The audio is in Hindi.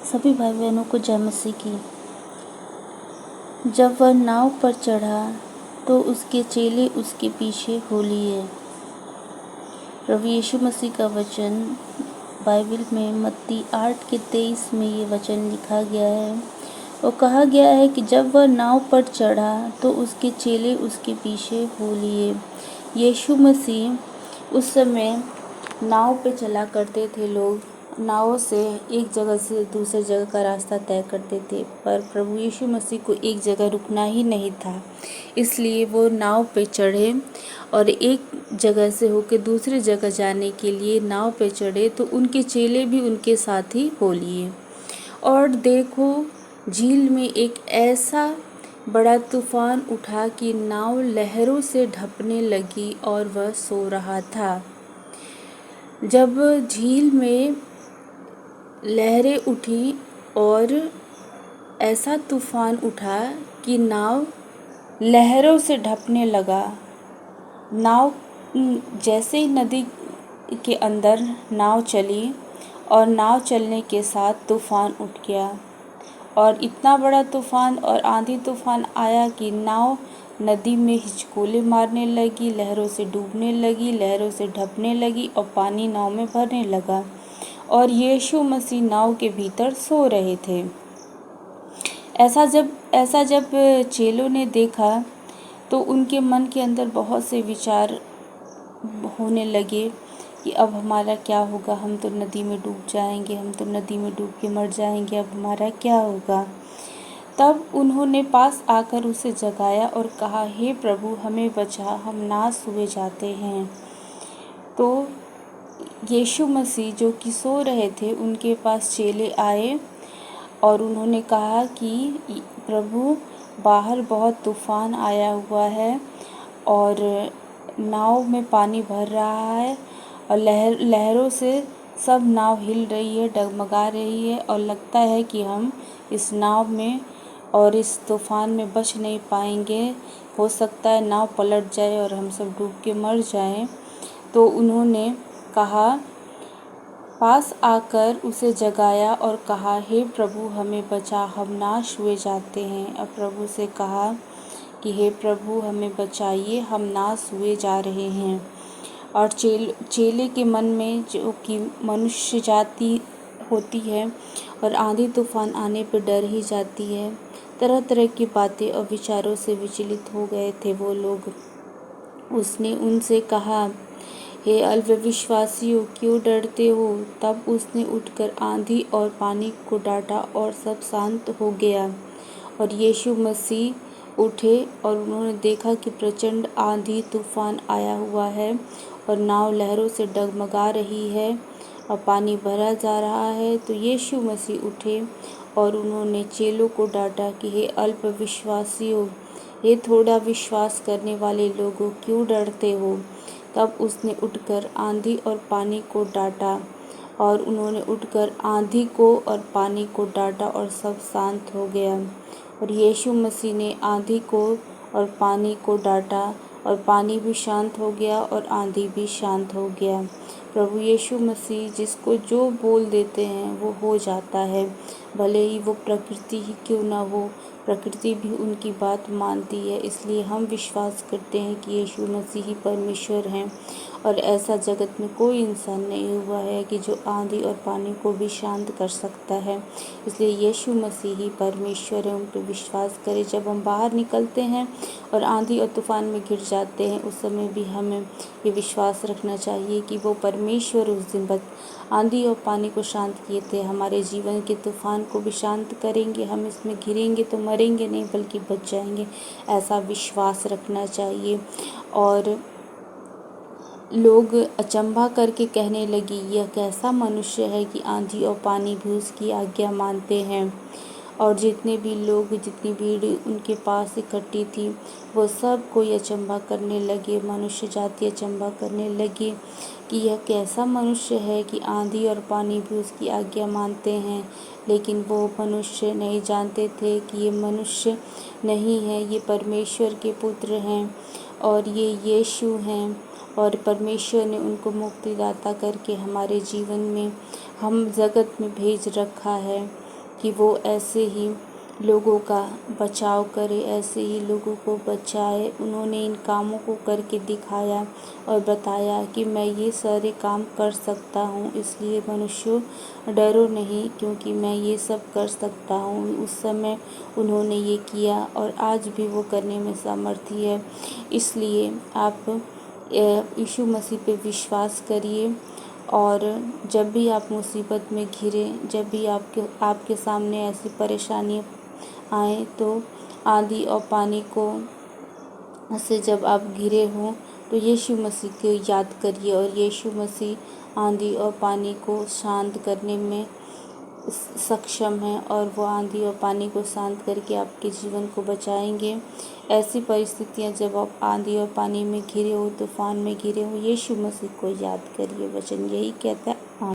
सभी भाई बहनों को जय मसीह की। जब वह नाव पर चढ़ा तो उसके चेले उसके पीछे हो लिए। प्रभु यीशु मसीह का वचन बाइबल में मत्ती 8:23 में ये वचन लिखा गया है और कहा गया है कि जब वह नाव पर चढ़ा तो उसके चेले उसके पीछे हो लिए। यीशु मसीह उस समय नाव पे चला करते थे। लोग नावों से एक जगह से दूसरी जगह का रास्ता तय करते थे, पर प्रभु यीशु मसीह को एक जगह रुकना ही नहीं था, इसलिए वो नाव पे चढ़े और एक जगह से होकर दूसरी जगह जाने के लिए नाव पे चढ़े तो उनके चेले भी उनके साथ ही हो लिए। और देखो, झील में एक ऐसा बड़ा तूफान उठा कि नाव लहरों से ढपने लगी और वह सो रहा था। जब झील में लहरें उठी और ऐसा तूफान उठा कि नाव लहरों से ढपने लगा। नाव जैसे ही नदी के अंदर नाव चली और नाव चलने के साथ तूफान उठ गया और इतना बड़ा तूफान और आंधी तूफान आया कि नाव नदी में हिचकोले मारने लगी, लहरों से डूबने लगी, लहरों से ढपने लगी और पानी नाव में भरने लगा और यीशु मसीह नाव के भीतर सो रहे थे। ऐसा जब चेलों ने देखा तो उनके मन के अंदर बहुत से विचार होने लगे कि अब हमारा क्या होगा, हम तो नदी में डूब जाएंगे, हम तो नदी में डूब के मर जाएंगे, अब हमारा क्या होगा। तब उन्होंने पास आकर उसे जगाया और कहा, हे प्रभु हमें बचा, हम नाश हुए जाते हैं। तो यीशु मसीह जो कि सो रहे थे उनके पास चेले आए और उन्होंने कहा कि प्रभु बाहर बहुत तूफान आया हुआ है और नाव में पानी भर रहा है और लहरों से सब नाव हिल रही है, डगमगा रही है और लगता है कि हम इस नाव में और इस तूफान में बच नहीं पाएंगे, हो सकता है नाव पलट जाए और हम सब डूब के मर जाएं। तो उन्होंने कहा, पास आकर उसे जगाया और कहा, हे प्रभु हमें बचा, हम नाश हुए जाते हैं। अब प्रभु से कहा कि हे प्रभु हमें बचाइए, हम नाश हुए जा रहे हैं। और चेले के मन में जो कि मनुष्य जाति होती है और आंधी तूफान आने पर डर ही जाती है, तरह तरह की बातें और विचारों से विचलित हो गए थे वो लोग। उसने उनसे कहा, हे अल्पविश्वासियों, क्यों डरते हो। तब उसने उठकर आंधी और पानी को डांटा और सब शांत हो गया। और यीशु मसीह उठे और उन्होंने देखा कि प्रचंड आंधी तूफान आया हुआ है और नाव लहरों से डगमगा रही है और पानी भरा जा रहा है। तो यीशु मसीह उठे और उन्होंने चेलों को डांटा कि हे अल्पविश्वासियों, हे थोड़ा विश्वास करने वाले लोगों, क्यों डरते हो। तब उसने उठकर आंधी और पानी को डांटा और उन्होंने उठकर आंधी को और पानी को डांटा और सब शांत हो गया। और यीशु मसीह ने आंधी को और पानी को डांटा और पानी भी शांत हो गया और आंधी भी शांत हो गया। प्रभु यीशु मसीह जिसको जो बोल देते हैं वो हो जाता है, भले ही वो प्रकृति ही क्यों ना हो, प्रकृति भी उनकी बात मानती है। इसलिए हम विश्वास करते हैं कि यीशु मसीह ही परमेश्वर हैं और ऐसा जगत में कोई इंसान नहीं हुआ है कि जो आंधी और पानी को भी शांत कर सकता है। इसलिए यीशु मसीह ही परमेश्वर है, उन पर विश्वास करें। जब हम बाहर निकलते हैं और आंधी और तूफान में गिर जाते हैं, उस समय भी हमें ये विश्वास रखना चाहिए कि वो परमेश्वर उस दिन आंधी और पानी को शांत किए थे। हमारे जीवन के तूफान को भी शांत करेंगे। हम इसमें गिरेंगे तो मरेंगे नहीं बल्कि बच जाएंगे, ऐसा विश्वास रखना चाहिए। और लोग अचंभा करके कहने लगी, यह कैसा मनुष्य है कि आंधी और पानी भी उसकी आज्ञा मानते हैं। और जितने भी लोग, जितनी भीड़ उनके पास इकट्ठी थी, वो सब कोई अचंभा करने लगे, मनुष्य जाति अचंभा करने लगे कि यह कैसा मनुष्य है कि आंधी और पानी भी उसकी आज्ञा मानते हैं। लेकिन वो मनुष्य नहीं जानते थे कि ये मनुष्य नहीं है, ये परमेश्वर के पुत्र हैं और ये यीशु हैं और परमेश्वर ने उनको मुक्तिदाता करके हमारे जीवन में हम जगत में भेज रखा है। कि वो ऐसे ही लोगों का बचाव करे, ऐसे ही लोगों को बचाए। उन्होंने इन कामों को करके दिखाया और बताया कि मैं ये सारे काम कर सकता हूँ, इसलिए मनुष्यों डरो नहीं, क्योंकि मैं ये सब कर सकता हूँ। उस समय उन्होंने ये किया और आज भी वो करने में सामर्थ्य है। इसलिए आप यीशु मसीह पे विश्वास करिए और जब भी आप मुसीबत में घिरें, जब भी आपके सामने ऐसी परेशानी आए, तो आंधी और पानी को से जब आप घिरे हों तो यीशु मसीह को याद करिए और यीशु मसीह आंधी और पानी को शांत करने में सक्षम है और वो आंधी और पानी को शांत करके आपके जीवन को बचाएंगे। ऐसी परिस्थितियां जब आप आंधी और पानी में घिरे हो, तूफान में घिरे हो, यीशु मसीह को याद करिए। वचन यही कहता है।